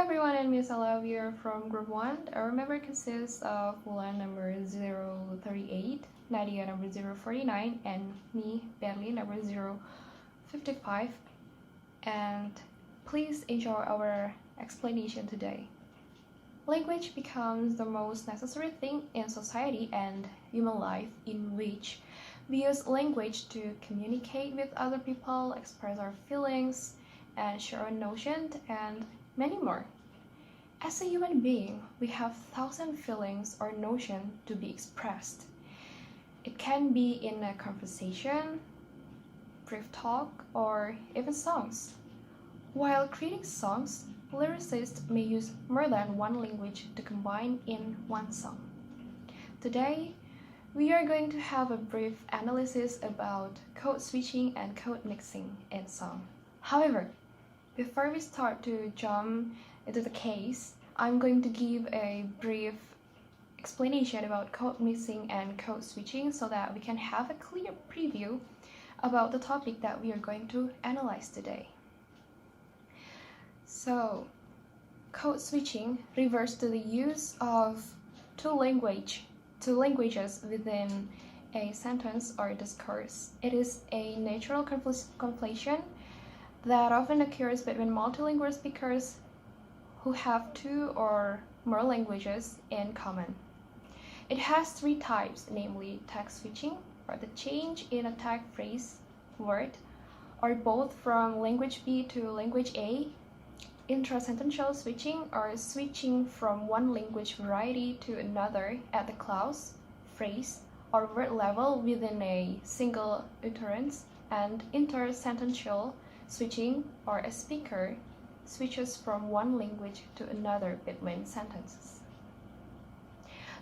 everyone, and Miss Ella. We are from Group 1. Our member consists of Wulan number 038, Nadia number 049, and me, Bentley, number 055. And please enjoy our explanation today. Language becomes the most necessary thing in society and human life, in which we use language to communicate with other people, express our feelings, and share our notions, and many more. As a human being, we have thousand feelings or notions to be expressed. It can be in a conversation, brief talk, or even songs. While creating songs, lyricists may use more than one language to combine in one song. Today, we are going to have a brief analysis about code switching and code mixing in song. However, before we start to jump into the case, I'm going to give a brief explanation about code mixing and code switching so that we can have a clear preview about the topic that we are going to analyze today. So, code switching refers to the use of two languages within a sentence or discourse. It is a natural conflation that often occurs between multilingual speakers who have two or more languages in common. It has three types, namely text switching, or the change in a tag phrase, word, or both from language B to language A, intrasentential switching, or switching from one language variety to another at the clause, phrase, or word level within a single utterance, and intersentential switching, or a speaker switches from one language to another between sentences.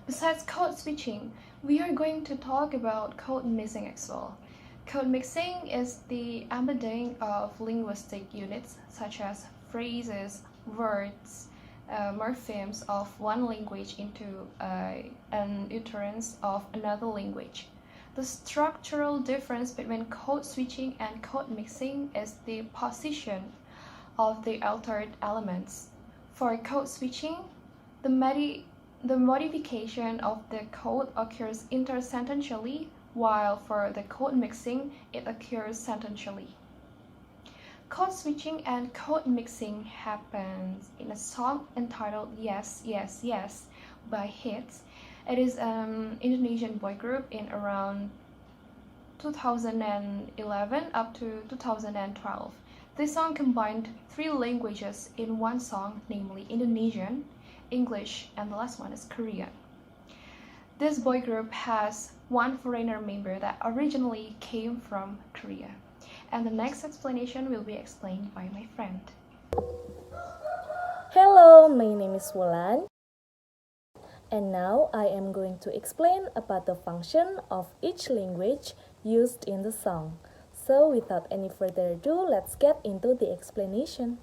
Besides code switching, we are going to talk about code mixing as well. Code mixing is the embedding of linguistic units such as phrases, words, morphemes of one language into an utterance of another language. The structural difference between code switching and code mixing is the position of the altered elements. For code switching, the modification of the code occurs intersententially, while for the code mixing, it occurs sententially. Code switching and code mixing happens in a song entitled Yes, Yes, Yes by HITZ. It is an Indonesian boy group in around 2011 up to 2012. This song combined three languages in one song, namely Indonesian, English, and the last one is Korean. This boy group has one foreigner member that originally came from Korea. And the next explanation will be explained by my friend. Hello, my name is Wulan. And now I am going to explain about the function of each language used in the song. So without any further ado, let's get into the explanation.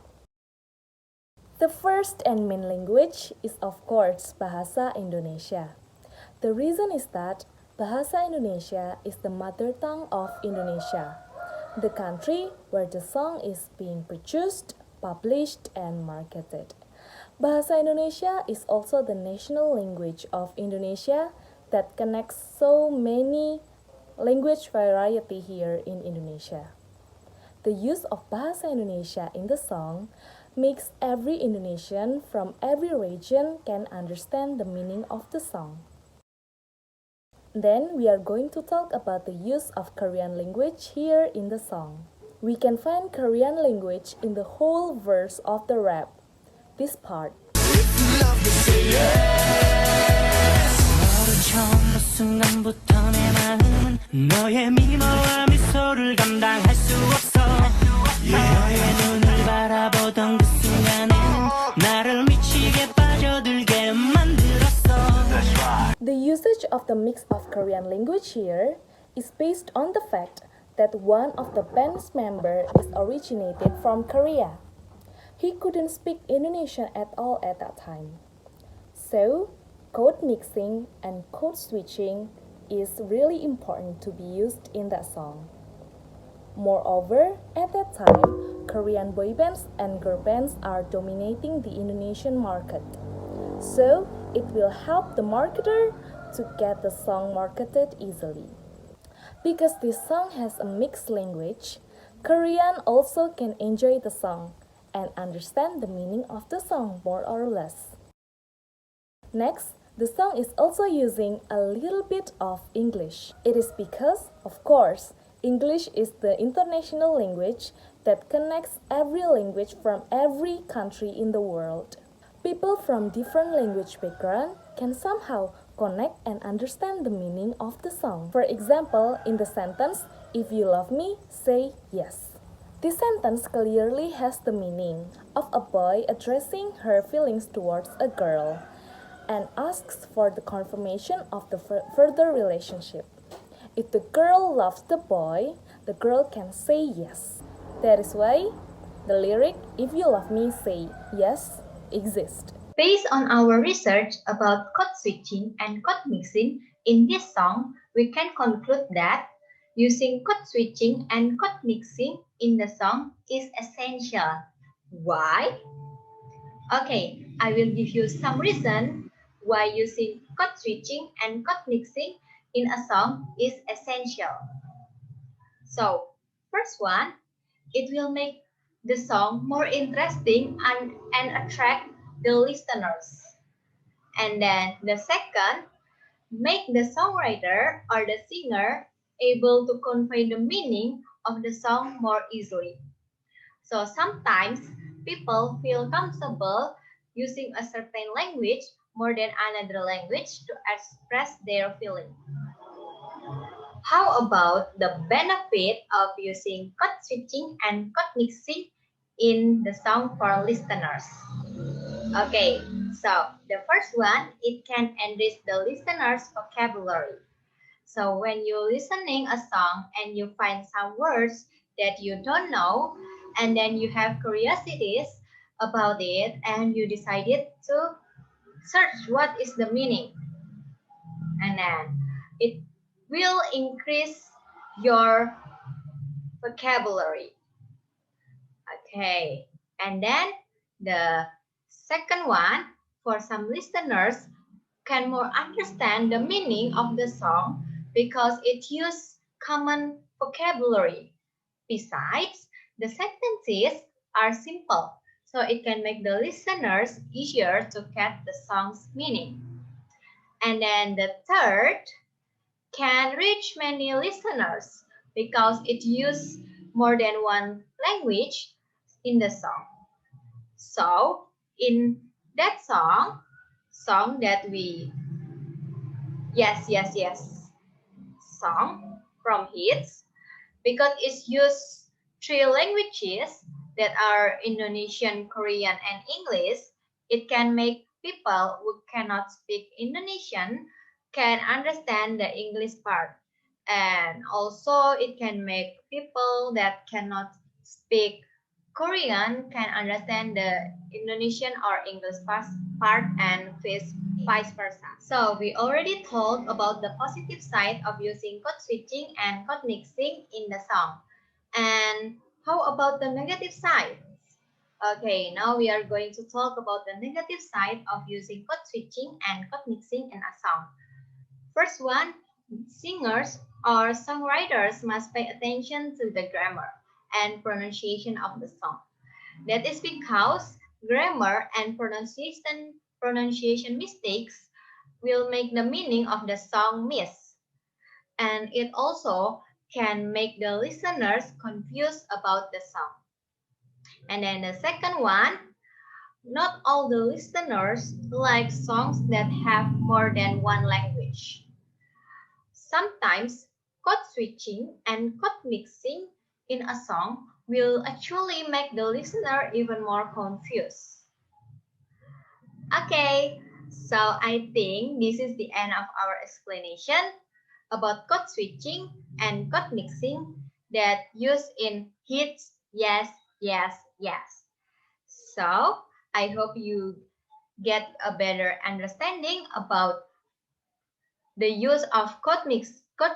The first and main language is of course Bahasa Indonesia. The reason is that Bahasa Indonesia is the mother tongue of Indonesia, the country where the song is being produced, published, and marketed. Bahasa Indonesia is also the national language of Indonesia that connects so many language variety here in Indonesia. The use of Bahasa Indonesia in the song makes every Indonesian from every region can understand the meaning of the song. Then we are going to talk about the use of Korean language here in the song. We can find Korean language in the whole verse of the rap. This part. The usage of the mix of Korean language here is based on the fact that one of the band's members is originated from Korea. He couldn't speak Indonesian at all at that time. So, code mixing and code switching is really important to be used in that song. Moreover, at that time, Korean boy bands and girl bands are dominating the Indonesian market. So, it will help the marketer to get the song marketed easily. Because this song has a mixed language, Korean also can enjoy the song and understand the meaning of the song more or less. Next, the song is also using a little bit of English. It is because, of course, English is the international language that connects every language from every country in the world. People from different language background can somehow connect and understand the meaning of the song. For example, in the sentence, "If you love me, say yes." This sentence clearly has the meaning of a boy addressing her feelings towards a girl and asks for the confirmation of the further relationship. If the girl loves the boy, the girl can say yes. That is why the lyric, "If you love me, say yes," exists. Based on our research about code switching and code mixing in this song, we can conclude that using code switching and code mixing in the song is essential. Why? Okay, I will give you some reason why using code switching and code mixing in a song is essential. So, first one, it will make the song more interesting and attract the listeners. And then the second, make the songwriter or the singer able to convey the meaning of the song more easily. So sometimes people feel comfortable using a certain language more than another language to express their feeling. How about the benefit of using code switching and code mixing in the song for listeners? Okay, so the first one, it can enrich the listener's vocabulary. So when you're listening a song and you find some words that you don't know, and then you have curiosities about it, and you decided to search what is the meaning, and then it will increase your vocabulary. Okay, and then the second one, for some listeners, can more understand the meaning of the song because it uses common vocabulary. Besides, the sentences are simple, so it can make the listeners easier to get the song's meaning. And then the third, can reach many listeners because it uses more than one language in the song. So, in that song that we, yes, song from HITZ, because it's used three languages that are Indonesian, Korean, and English, it can make people who cannot speak Indonesian can understand the English part. And also it can make people that cannot speak Korean can understand the Indonesian or English part and vice versa. So we already talked about the positive side of using code switching and code mixing in the song. And how about the negative side? Okay, now we are going to talk about the negative side of using code switching and code mixing in a song. First one, singers or songwriters must pay attention to the grammar and pronunciation of the song. That is because grammar and pronunciation mistakes will make the meaning of the song miss. And it also can make the listeners confused about the song. And then the second one, not all the listeners like songs that have more than one language. Sometimes code switching and code mixing in a song will actually make the listener even more confused. Okay, so I think this is the end of our explanation about code switching and code mixing that used in HITZ, yes, yes, yes. So I hope you get a better understanding about the use of code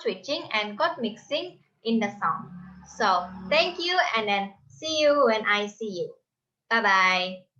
switching and code mixing in the song. So thank you and then see you when I see you. Bye bye.